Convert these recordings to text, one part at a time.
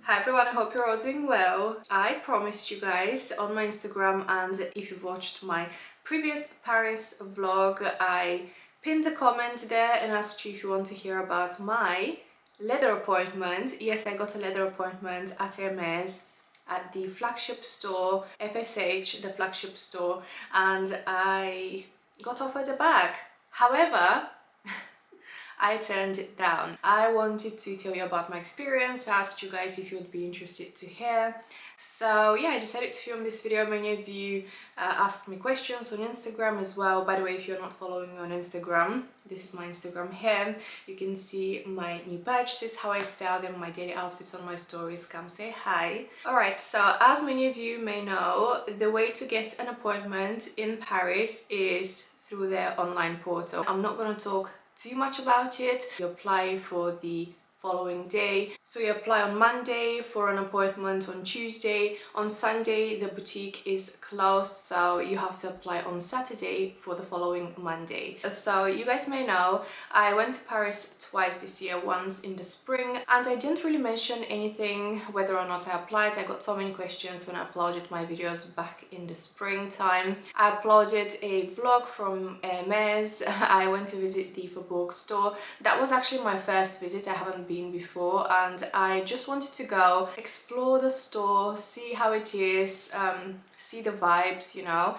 Hi everyone, I hope you're all doing well. I promised you guys on my Instagram, and if you've watched my previous Paris vlog, I pinned a comment there and asked you if you want to hear about my leather appointment. Yes, I got a leather appointment at HERMÈS at the flagship store, FSH, the flagship store, and I got offered a bag. However, I turned it down. I wanted to tell you about my experience. I asked you guys if you would be interested to hear. So yeah, I decided to film this video. Many of you asked me questions on Instagram as well. By the way, if you're not following me on Instagram, this is my Instagram here. You can see my new purchases, how I style them, my daily outfits on my stories. Come say hi. Alright, so as many of you may know, the way to get an appointment in Paris is through their online portal. I'm not going to talk too much about it. You apply for the following day. So you apply on Monday for an appointment on Tuesday. On Sunday the boutique is closed, so you have to apply on Saturday for the following Monday. So you guys may know I went to Paris twice this year, once in the spring, and I didn't really mention anything whether or not I applied. I got so many questions when I uploaded my videos back in the springtime. I uploaded a vlog from HERMÈS. I went to visit the Faubourg store. That was actually my first visit. I haven't been before, and I just wanted to go explore the store, see how it is, see the vibes, you know.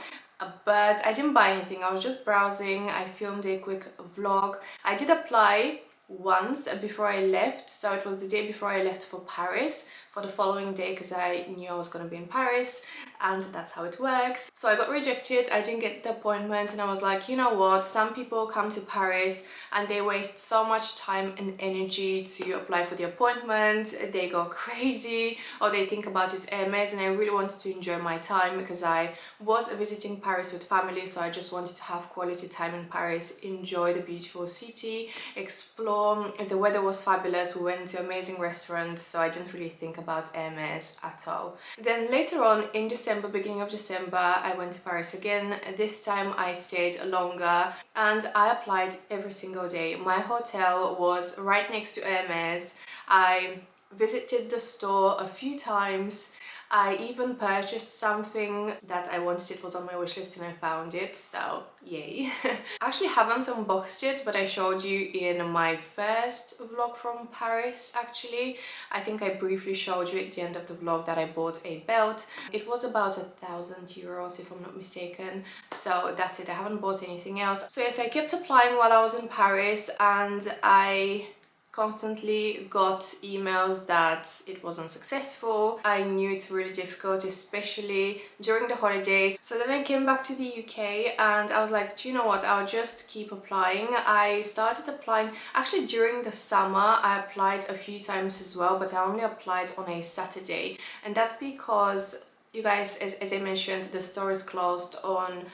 But I didn't buy anything. I was just browsing. I filmed a quick vlog. I did apply once before I left, so it was the day before I left for Paris for the following day, because I knew I was going to be in Paris, and that's how it works. So I got rejected. I didn't get the appointment, and I was like, you know what, some people come to Paris and they waste so much time and energy to apply for the appointment. They go crazy, or they think about it HERMÈS, and I really wanted to enjoy my time because I was visiting Paris with family, so I just wanted to have quality time in Paris, enjoy the beautiful city, explore. The weather was fabulous. We went to amazing restaurants, so I didn't really think about HERMÈS at all. Then later on in December, beginning of December, I went to Paris again. This time I stayed longer and I applied every single day. My hotel was right next to HERMÈS. I visited the store a few times. I even purchased something that I wanted. It was on my wish list and I found it, so yay. I actually haven't unboxed it, but I showed you in my first vlog from Paris actually. I think I briefly showed you at the end of the vlog that I bought a belt. It was about 1,000 euros if I'm not mistaken, so that's it. I haven't bought anything else. So yes, I kept applying while I was in Paris, and I constantly got emails that it wasn't successful. I knew it's really difficult, especially during the holidays. So then I came back to the UK and I was like, do you know what, I'll just keep applying. I started applying actually during the summer. I applied a few times as well, but I only applied on a Saturday, and that's because, you guys, as I mentioned, the store is closed on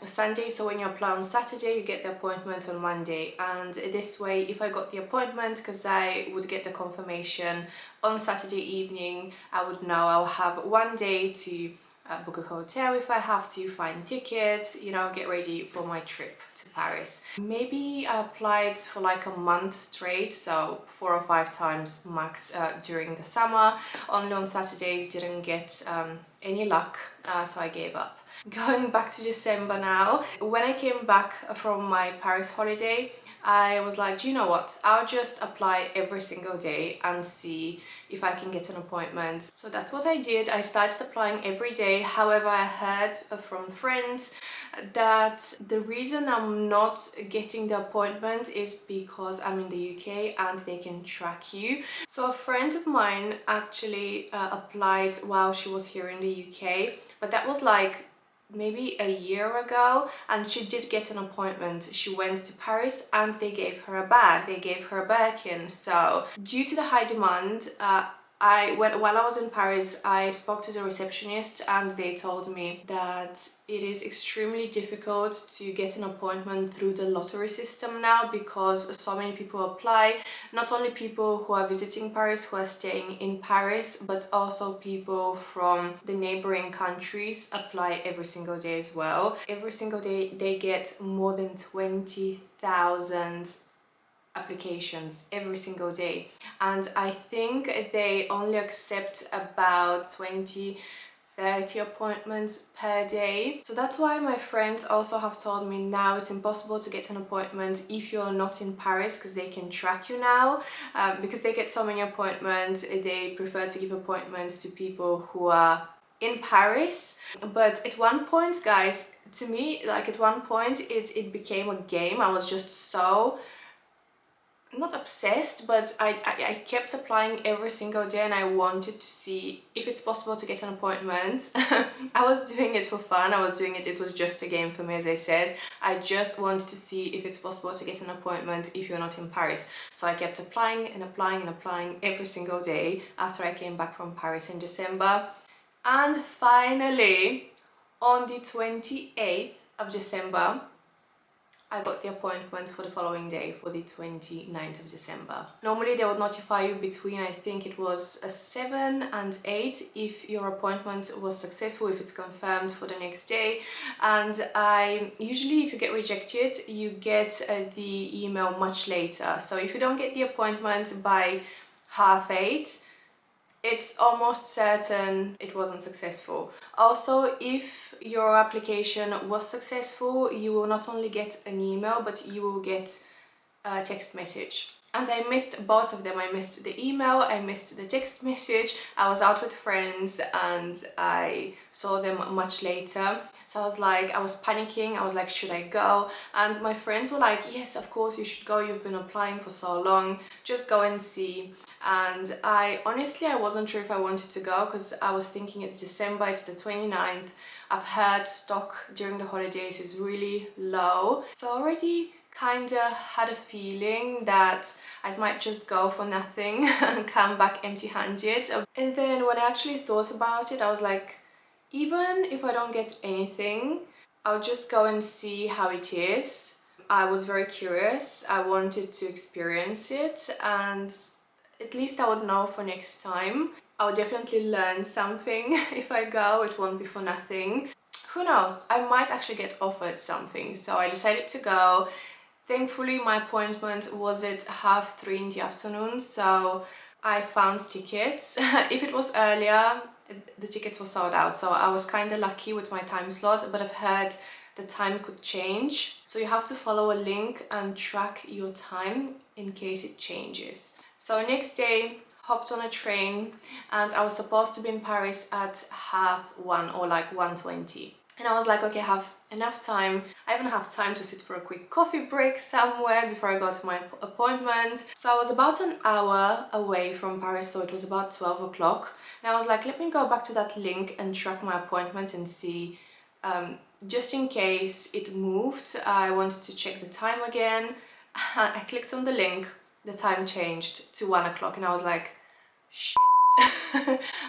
Sunday, so when you apply on Saturday you get the appointment on Monday, and this way if I got the appointment, because I would get the confirmation on Saturday evening, I would know I'll have one day to book a hotel if I have to, find tickets, you know, get ready for my trip to Paris. Maybe I applied for like a month straight, so 4 or 5 times max during the summer. Only on Saturdays, didn't get any luck, so I gave up. Going back to December now, when I came back from my Paris holiday, I was like, do you know what, I'll just apply every single day and see if I can get an appointment. So that's what I did. I started applying every day. However, I heard from friends that the reason I'm not getting the appointment is because I'm in the UK and they can track you. So a friend of mine actually applied while she was here in the UK, but that was like maybe a year ago, and she did get an appointment. She went to Paris and they gave her a bag, they gave her a Birkin. So due to the high demand, while I was in Paris, I spoke to the receptionist and they told me that it is extremely difficult to get an appointment through the lottery system now, because so many people apply. Not only people who are visiting Paris, who are staying in Paris, but also people from the neighboring countries apply every single day as well. Every single day they get more than 20,000 applications every single day, and I think they only accept about 20-30 appointments per day. So that's why my friends also have told me now it's impossible to get an appointment if you're not in Paris, because they can track you now. Because they get so many appointments, they prefer to give appointments to people who are in Paris. But at one point, guys, to me, like at one point it became a game. I was just so not obsessed, but I kept applying every single day, and I wanted to see if it's possible to get an appointment. I was doing it for fun. I was doing it, it was just a game for me, as I said. I just wanted to see if it's possible to get an appointment if you're not in Paris. So I kept applying and applying and applying every single day after I came back from Paris in December. And finally, on the 28th of December, I got the appointment for the following day, for the 29th of December. Normally they would notify you between, I think it was 7 and 8 if your appointment was successful, if it's confirmed for the next day. And usually if you get rejected, you get the email much later. So if you don't get the appointment by 7:30, it's almost certain it wasn't successful. Also, if your application was successful, you will not only get an email, but you will get a text message. And I missed both of them. I missed the email, I missed the text message. I was out with friends and I saw them much later. So I was panicking. I was like, should I go? And my friends were like, yes, of course you should go. You've been applying for so long. Just go and see. And I wasn't sure if I wanted to go, because I was thinking it's December, it's the 29th. I've heard stock during the holidays is really low. So already kind of had a feeling that I might just go for nothing and come back empty-handed. And then when I actually thought about it, I was like, even if I don't get anything, I'll just go and see how it is. I was very curious. I wanted to experience it, and at least I would know for next time. I'll definitely learn something if I go. It won't be for nothing. Who knows? I might actually get offered something. So I decided to go. Thankfully, my appointment was at 3:30 in the afternoon, so I found tickets. If it was earlier, the tickets were sold out, so I was kind of lucky with my time slot, but I've heard the time could change. So you have to follow a link and track your time in case it changes. So next day, hopped on a train, and I was supposed to be in Paris at 1:30 or like 1:20. And I was like, okay, I have enough time. I even have time to sit for a quick coffee break somewhere before I go to my appointment. So I was about an hour away from Paris, so it was about 12 o'clock. And I was like, let me go back to that link and track my appointment and see, just in case it moved. I wanted to check the time again. I clicked on the link, the time changed to 1 o'clock, and I was like, shit.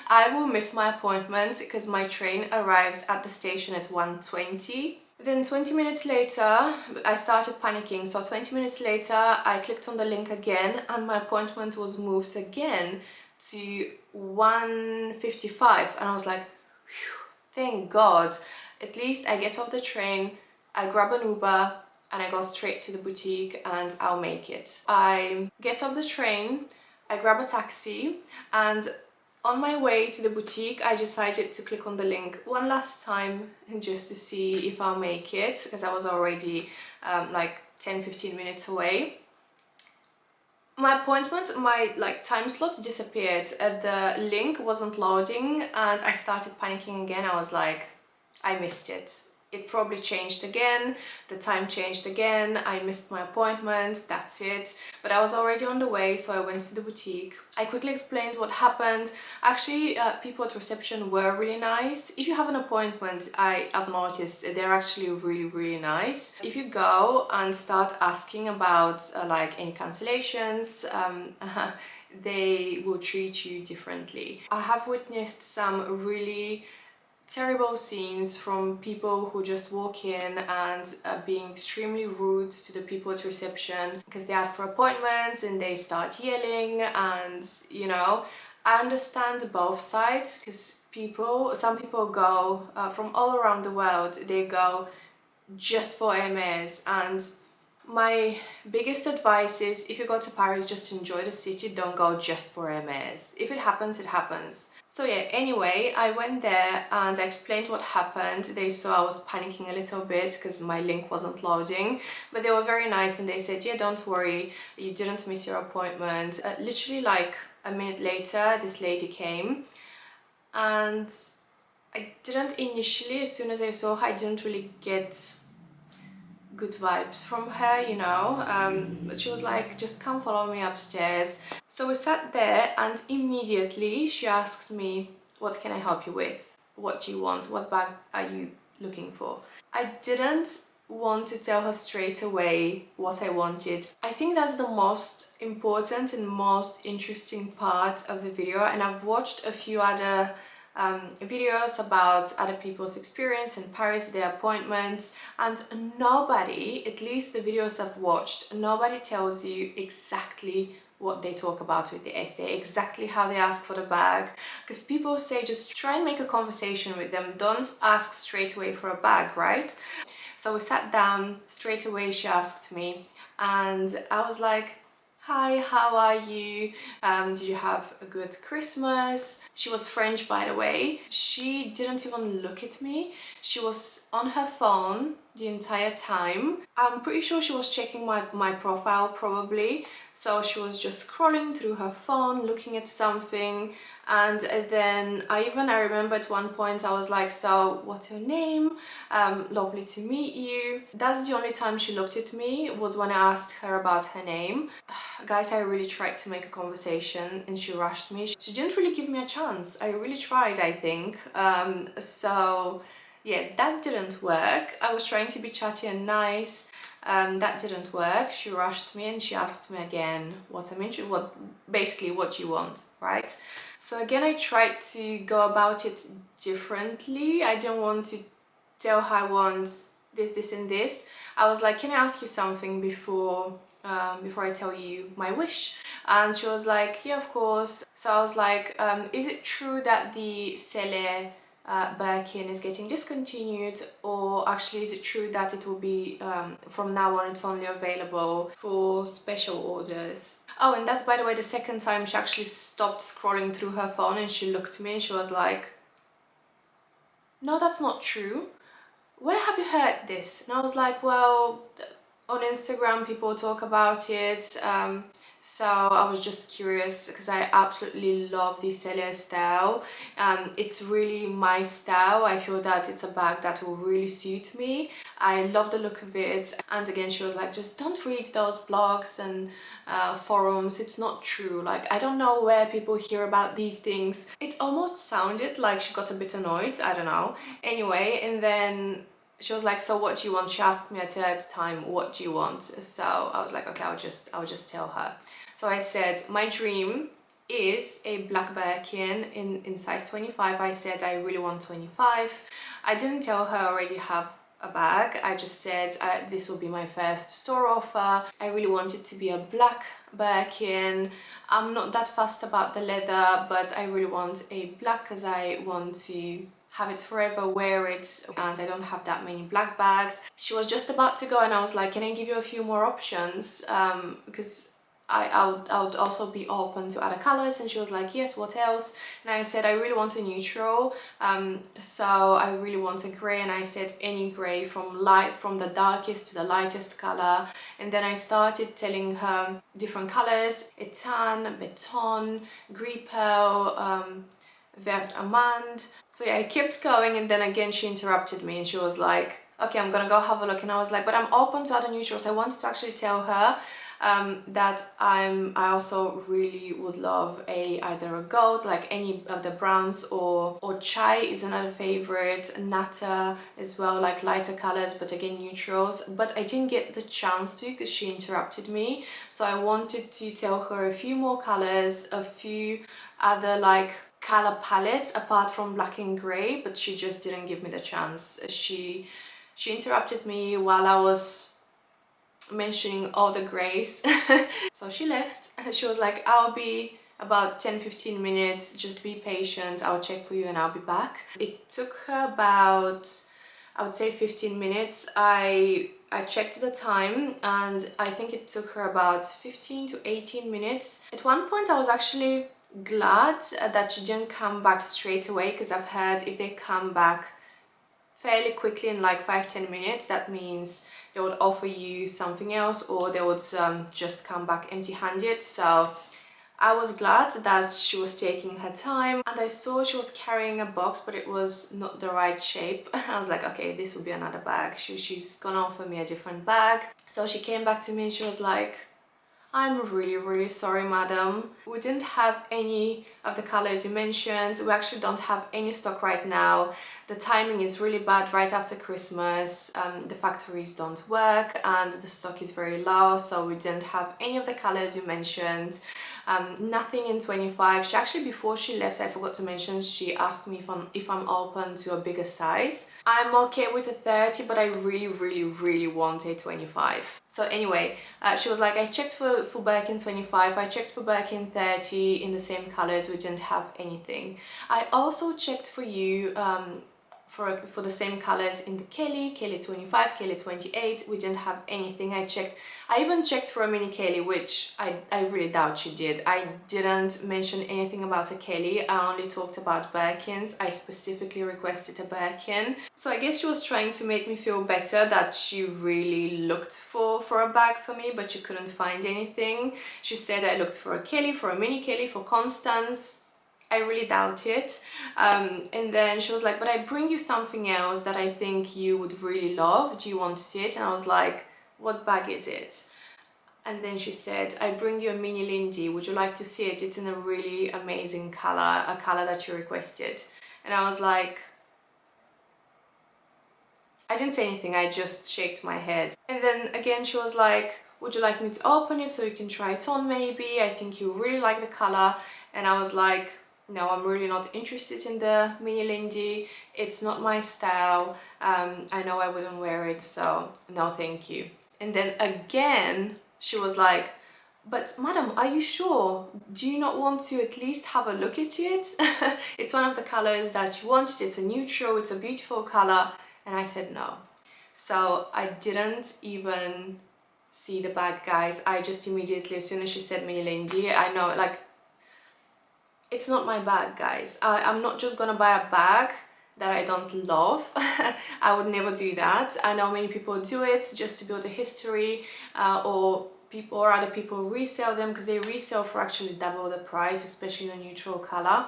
I will miss my appointment because my train arrives at the station at 1:20. Then 20 minutes later, I started panicking. So 20 minutes later, I clicked on the link again and my appointment was moved again to 1:55. And I was like, phew, thank God. At least I get off the train, I grab an Uber, and I go straight to the boutique and I'll make it. I get off the train, I grab a taxi, and on my way to the boutique, I decided to click on the link one last time just to see if I'll make it, because I was already like 10-15 minutes away. My appointment, my time slot disappeared. The link wasn't loading and I started panicking again. I was like, I missed it. It probably changed again, the time changed again, I missed my appointment, that's it. But I was already on the way, so I went to the boutique. I quickly explained what happened. Actually, people at reception were really nice. If you have an appointment, I've noticed they're actually really, really nice. If you go and start asking about like any cancellations, they will treat you differently. I have witnessed some really terrible scenes from people who just walk in and being extremely rude to the people at reception because they ask for appointments and they start yelling. And you know, I understand both sides, because some people go from all around the world, they go just for HERMÈS, and My biggest advice is, if you go to Paris, just enjoy the city, don't go just for Hermès. If it happens, it happens. So yeah, anyway, I went there and I explained what happened. They saw I was panicking a little bit because my link wasn't loading, but they were very nice and they said, yeah, don't worry, you didn't miss your appointment. Literally like a minute later, this lady came, and I didn't initially, as soon as I saw her, I didn't really get good vibes from her, you know. But she was like, just come follow me upstairs. So we sat there and immediately she asked me, what can I help you with? What do you want? What bag are you looking for? I didn't want to tell her straight away what I wanted. I think that's the most important and most interesting part of the video, and I've watched a few other videos about other people's experience in Paris, their appointments, and nobody, at least the videos I've watched, nobody tells you exactly what they talk about with the essay, exactly how they ask for the bag, because people say just try and make a conversation with them, don't ask straight away for a bag, right? So we sat down, straight away she asked me, and I was like, hi, how are you? Did you have a good Christmas? She was French, by the way. She didn't even look at me. She was on her phone the entire time. I'm pretty sure she was checking my profile probably. So she was just scrolling through her phone, looking at something. And then I remember at one point I was like, so what's your name? Lovely to meet you. That's the only time she looked at me, was when I asked her about her name. Guys, I really tried to make a conversation and she rushed me. She didn't really give me a chance. I really tried, I think. So yeah, that didn't work. I was trying to be chatty and nice. That didn't work. She rushed me and she asked me again what I'm interested, basically what you want, right? So again, I tried to go about it differently. I didn't want to tell her I want this, this, and this. I was like, can I ask you something before I tell you my wish? And she was like, yeah, of course. So I was like, is it true that the Sele Birkin is getting discontinued, or actually is it true that it will be from now on it's only available for special orders? Oh, and that's, by the way, the second time she actually stopped scrolling through her phone and she looked at me and she was like, no, that's not true. Where have you heard this? And I was like, well, on Instagram people talk about it, so I was just curious because I absolutely love the Celia style. It's really my style. I feel that it's a bag that will really suit me. I love the look of it. And again, she was like, just don't read those blogs and forums, it's not true. Like, I don't know where people hear about these things. It almost sounded like she got a bit annoyed, I don't know. Anyway, and then she was like, so what do you want? She asked me at the time, what do you want? So I was like, okay, I'll just tell her. So I said, my dream is a black Birkin in size 25. I said I really want 25. I didn't tell her I already have a bag. I just said this will be my first store offer. I really want it to be a black Birkin. I'm not that fussed about the leather, but I really want a black because I want to have it forever, wear it, and I don't have that many black bags. She was just about to go and I was like, can I give you a few more options? Because I would also be open to other colors. And she was like, yes, what else? And I said, I really want a neutral, so I really want a grey. And I said any grey, from the darkest to the lightest color. And then I started telling her different colors: a tan, beton, gris pearl, vert amande. So yeah, I kept going, and then again she interrupted me and she was like, okay, I'm gonna go have a look. And I was like, but I'm open to other neutrals. I wanted to actually tell her that I also really would love either a gold, like any of the browns, or chai is another favorite, nata as well, like lighter colors, but again neutrals. But I didn't get the chance to because she interrupted me. So I wanted to tell her a few more colors, a few other like color palettes apart from black and gray, but she just didn't give me the chance. She interrupted me while I was mentioning all the grays. So she left. She was like, I'll be about 10-15 minutes, just be patient, I'll check for you and I'll be back. It took her about, I would say, 15 minutes. I I checked the time and I think it took her about 15 to 18 minutes. At one point I was actually glad that she didn't come back straight away, because I've heard if they come back fairly quickly in like 5-10 minutes, that means they would offer you something else, or they would just come back empty-handed. So I was glad that she was taking her time, and I saw she was carrying a box, but it was not the right shape. I was like, okay, this will be another bag. She's gonna offer me a different bag. So she came back to me and she was like, I'm really sorry, madam. We didn't have any of the colors you mentioned. We actually don't have any stock right now. The timing is really bad right after Christmas. The factories don't work and the stock is very low, so we didn't have any of the colors you mentioned. Nothing in 25. She actually, before she left, I forgot to mention, she asked me if I'm open to a bigger size. I'm okay with a 30, but I really want a 25. So anyway, she was like, I checked for Faubourg in 25, I checked for Faubourg in 30 in the same colors, we didn't have anything. I also checked for you for the same colors in the Kelly 25, Kelly 28, we didn't have anything. I even checked for a mini Kelly, which I really doubt you did. I didn't mention anything about a Kelly, I only talked about Birkins. I specifically requested a Birkin. So I guess she was trying to make me feel better that she really looked for a bag for me, but she couldn't find anything. She said I looked for a Kelly, for a mini Kelly, for Constance. I really doubt it. And then she was like, but I bring you something else that I think you would really love. Do you want to see it? And I was like, what bag is it? And then she said, I bring you a mini Lindy. Would you like to see it? It's in a really amazing color, a color that you requested. And I was like, I didn't say anything. I just shaked my head. And then again, she was like, would you like me to open it so you can try it on maybe? I think you really like the color. And I was like, no, I'm really not interested in the mini Lindy. It's not my style. I know I wouldn't wear it, so no thank you. And then again, she was like, but madam, are you sure? Do you not want to at least have a look at it? It's one of the colors that you wanted. It's a neutral, it's a beautiful color. And I said no. So I didn't even see the bag, guys. I just immediately, as soon as she said mini Lindy, I know, like, it's not my bag, guys. I'm not just gonna buy a bag that I don't love. I would never do that. I know many people do it just to build a history, or other people resell them because they resell for actually double the price, especially in a neutral color.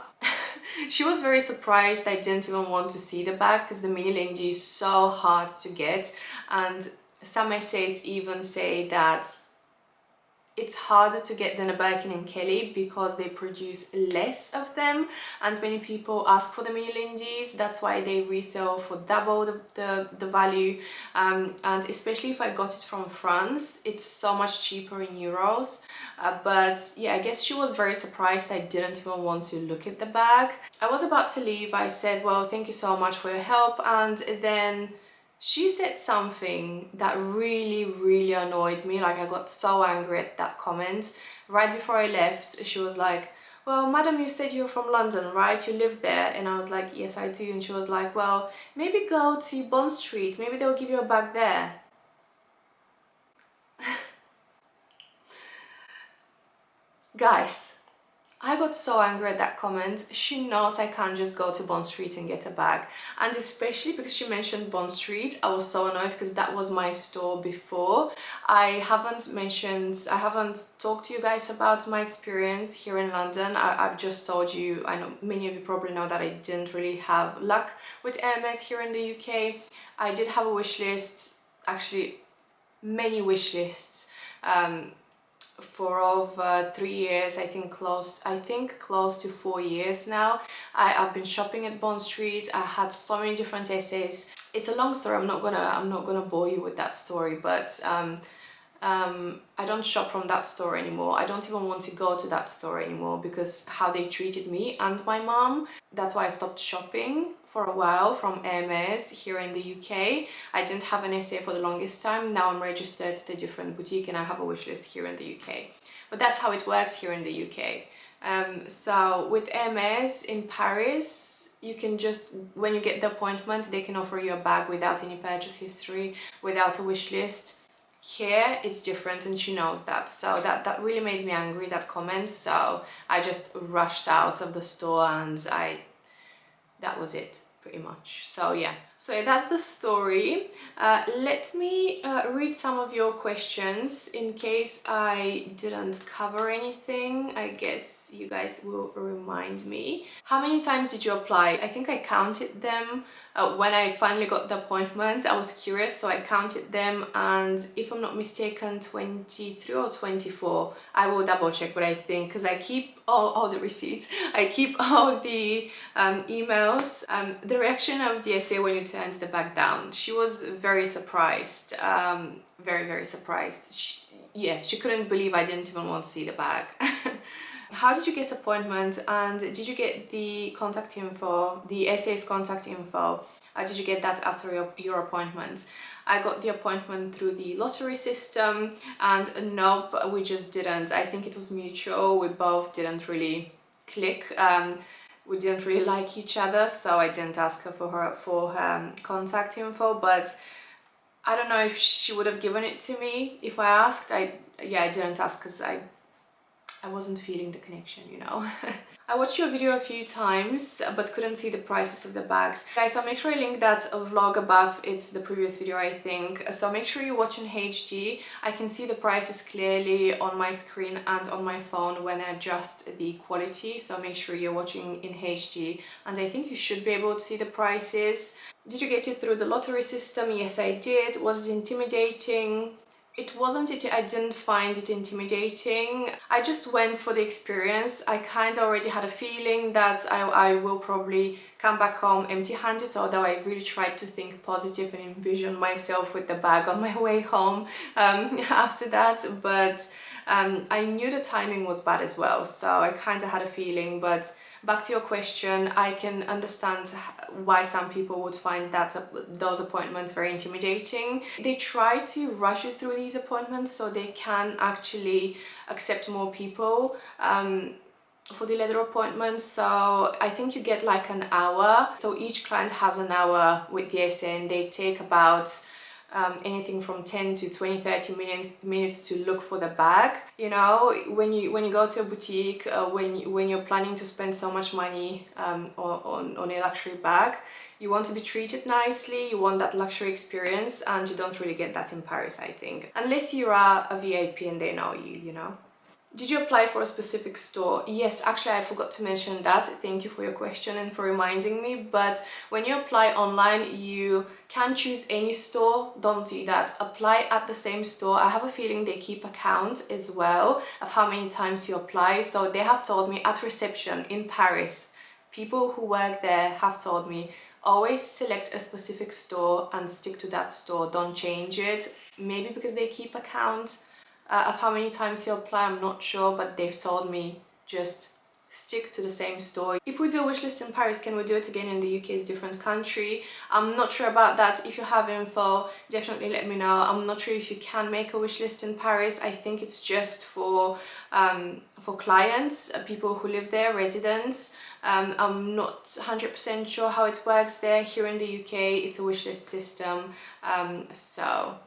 She was very surprised I didn't even want to see the bag because the mini Lindy is so hard to get, and some essays even say that it's harder to get than a Birkin and Kelly because they produce less of them, and many people ask for the mini Lindies. That's why they resell for double the value, and especially if I got it from France, it's so much cheaper in euros. But yeah, I guess she was very surprised I didn't even want to look at the bag. I was about to leave. I said, well, thank you so much for your help, and then she said something that really annoyed me. Like, I got so angry at that comment. Right before I left, she was like, well, madam, you said you're from London, right? You live there. And I was like, yes, I do. And she was like, well, maybe go to Bond Street. Maybe they'll give you a bag there. Guys, I got so angry at that comment. She knows I can't just go to Bond Street and get a bag. And especially because she mentioned Bond Street, I was so annoyed because that was my store before. I haven't talked to you guys about my experience here in London. I've just told you, I know many of you probably know that I didn't really have luck with HERMÈS here in the UK. I did have a wish list, actually many wish lists, for over 3 years. I think close to 4 years now. I've been shopping at Bond Street. I had so many different essays. It's a long story. I'm not gonna bore you with that story, but I don't shop from that store anymore. I don't even want to go to that store anymore because how they treated me and my mom. That's why I stopped shopping for a while from HERMÈS here in the UK. I didn't have an essay for the longest time. Now I'm registered at a different boutique and I have a wish list here in the UK. But that's how it works here in the UK. So with HERMÈS in Paris, you can just, when you get the appointment, they can offer you a bag without any purchase history, without a wish list. Here it's different, and she knows that, so that really made me angry, that comment. So I just rushed out of the store, and that was it pretty much. So yeah, so that's the story. Let me read some of your questions in case I didn't cover anything. I guess you guys will remind me. How many times did you apply? I think I counted them when I finally got the appointment. I was curious, so I counted them, and if I'm not mistaken, 23 or 24. I will double check, but I think, because I keep all the receipts, I keep all the emails. The reaction of the SA when you turned the bag down, she was very surprised, very surprised. She couldn't believe I didn't even want to see the bag. How did you get appointment, and did you get the contact info, the SA's contact info? Did you get that after your appointment? I got the appointment through the lottery system, and nope, we just didn't. I think it was mutual. We both didn't really click. We didn't really like each other, so I didn't ask her for her contact info, but I don't know if she would have given it to me if I asked. I didn't ask because I wasn't feeling the connection, you know. I watched your video a few times but couldn't see the prices of the bags. Guys, I'll make sure I link that vlog above. It's the previous video, I think. So make sure you watch in HD. I can see the prices clearly on my screen and on my phone when I adjust the quality. So make sure you're watching in HD, and I think you should be able to see the prices. Did you get it through the lottery system? Yes, I did. Was it intimidating? It wasn't, I didn't find it intimidating. I just went for the experience. I kind of already had a feeling that I will probably come back home empty-handed, although I really tried to think positive and envision myself with the bag on my way home after that. But I knew the timing was bad as well, so I kind of had a feeling. But back to your question, I can understand why some people would find those appointments very intimidating. They try to rush you through these appointments so they can actually accept more people for the leather appointments. So I think you get like an hour. So each client has an hour with the SA, and they take about anything from 10 to 20-30 minutes to look for the bag. You know, when you go to a boutique, when you're planning to spend so much money on a luxury bag, you want to be treated nicely, you want that luxury experience, and you don't really get that in Paris, I think, unless you are a VIP and they know you, you know. Did you apply for a specific store? Yes, actually I forgot to mention that. Thank you for your question and for reminding me. But when you apply online, you can choose any store. Don't do that. Apply at the same store. I have a feeling they keep account as well of how many times you apply. So they have told me at reception in Paris, people who work there have told me, always select a specific store and stick to that store. Don't change it. Maybe because they keep account of how many times you apply, I'm not sure, but they've told me just stick to the same store. If we do a wish list in Paris, can we do it again in the UK? It's a different country. I'm not sure about that. If you have info, definitely let me know. I'm not sure if you can make a wish list in Paris. I think it's just for clients, people who live there, residents. I'm not 100% sure how it works there. Here in the UK, it's a wish list system. So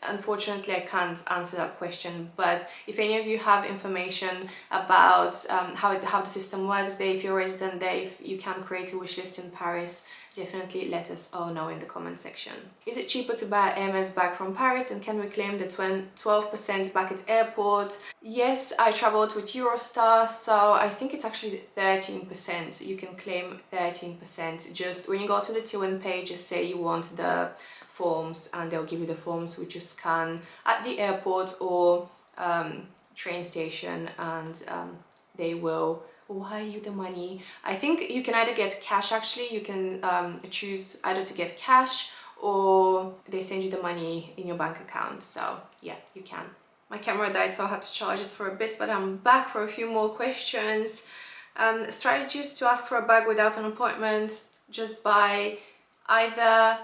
unfortunately I can't answer that question, but if any of you have information about how the system works there, if you're a resident there, if you can create a wish list in Paris, definitely let us all know in the comment section. Is it cheaper to buy a HERMÈS bag from Paris, and can we claim the 12% back at airport? Yes, I traveled with Eurostar, so I think it's actually 13%. You can claim 13%. Just when you go to the T1 page, just say you want the forms, and they'll give you the forms which you scan at the airport or train station, and they will wire you the money. I think you can either get cash, actually you can choose either to get cash or they send you the money in your bank account. So yeah, you can. My camera died, so I had to charge it for a bit, but I'm back for a few more questions. Strategies to ask for a bag without an appointment: just buy either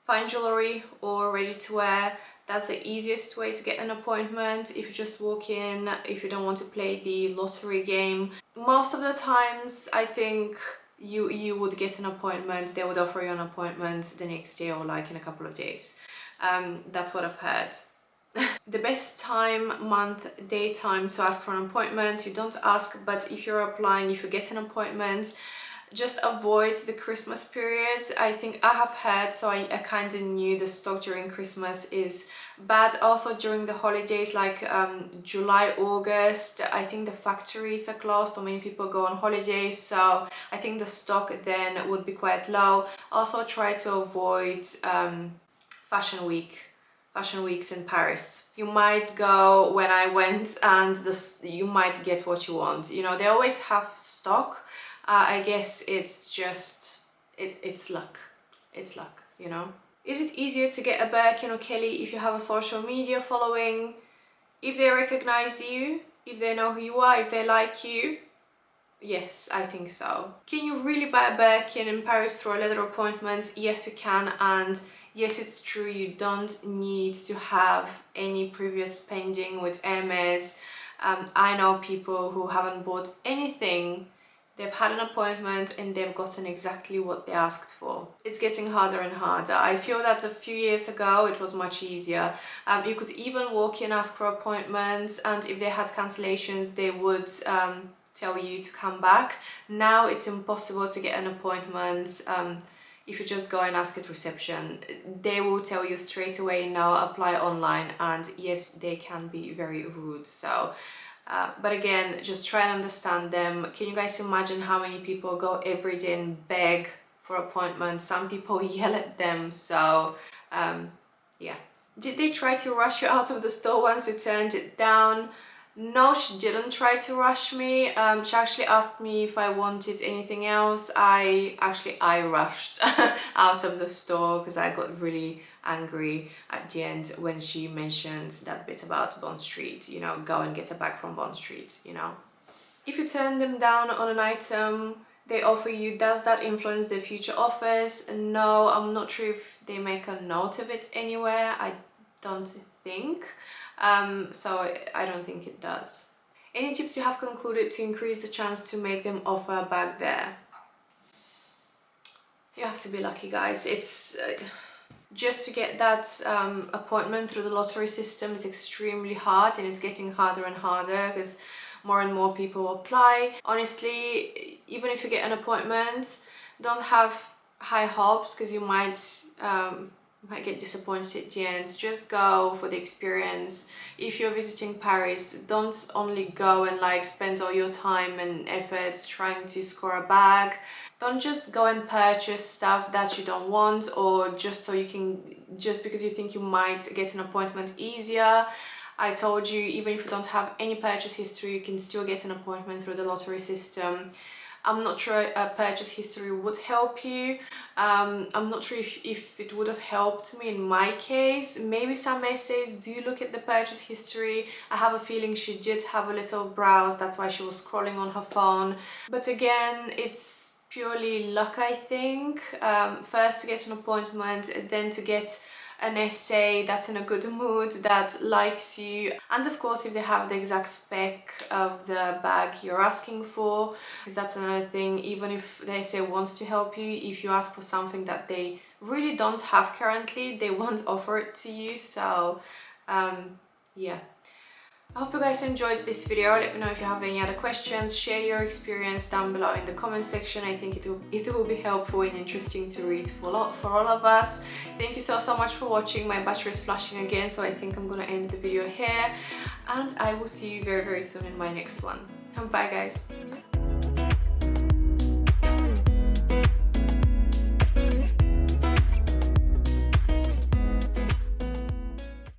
fine jewelry or ready to wear. That's the easiest way to get an appointment if you just walk in, if you don't want to play the lottery game. Most of the times I think you would get an appointment, they would offer you an appointment the next day or like in a couple of days. That's what I've heard. The best time, month, day time to ask for an appointment, you don't ask, but if you're applying, if you get an appointment, just avoid the Christmas period. I think I have heard, so I kind of knew the stock during Christmas is bad. Also during the holidays like July, August, I think the factories are closed or many people go on holidays, so I think the stock then would be quite low. Also try to avoid fashion weeks in Paris. You might go when I went and you might get what you want. You know, they always have stock. I guess it's just, it's luck. It's luck, you know. Is it easier to get a Birkin or Kelly if you have a social media following? If they recognize you, if they know who you are, if they like you? Yes, I think so. Can you really buy a Birkin in Paris through a letter appointment? Yes, you can, and yes, it's true, you don't need to have any previous spending with HERMÈS. I know people who haven't bought anything. They've had an appointment and they've gotten exactly what they asked for. It's getting harder and harder. I feel that a few years ago it was much easier. You could even walk in, ask for appointments, and if they had cancellations, they would tell you to come back. Now it's impossible to get an appointment. If you just go and ask at reception, they will tell you straight away, no, apply online, and yes, they can be very rude. So but again, just try and understand them. Can you guys imagine how many people go every day and beg for appointments? Some people yell at them. So yeah. Did they try to rush you out of the store once you turned it down? No, she didn't try to rush me. She actually asked me if I wanted anything else. I rushed out of the store because I got really angry at the end when she mentioned that bit about Bond Street, you know, go and get a bag from Bond Street, you know. If you turn them down on an item they offer you, does that influence their future offers? No, I'm not sure if they make a note of it anywhere. I don't think. So I don't think it does. Any tips you have concluded to increase the chance to make them offer a bag there? You have to be lucky, guys. It's just to get that appointment through the lottery system is extremely hard, and it's getting harder and harder because more and more people apply. Honestly, even if you get an appointment, don't have high hopes because you might get disappointed at the end. Just go for the experience. If you're visiting Paris, don't only go and like spend all your time and efforts trying to score a bag. Don't just go and purchase stuff that you don't want, or just because you think you might get an appointment easier. I told you, even if you don't have any purchase history, you can still get an appointment through the lottery system. I'm not sure a purchase history would help you. I'm not sure if it would have helped me in my case. Maybe some essays do look at the purchase history. I have a feeling she did have a little browse, that's why she was scrolling on her phone. But again, it's purely luck, I think. First to get an appointment, then to get an essay that's in a good mood, that likes you, and of course if they have the exact spec of the bag you're asking for, because that's another thing. Even if the essay wants to help you, if you ask for something that they really don't have currently, they won't offer it to you. So yeah. I hope you guys enjoyed this video. Let me know if you have any other questions. Share your experience down below in the comment section. I think it will be helpful and interesting to read for all of us. Thank you so much for watching. My battery is flashing again, so I think I'm gonna end the video here, and I will see you very soon in my next one. Bye guys.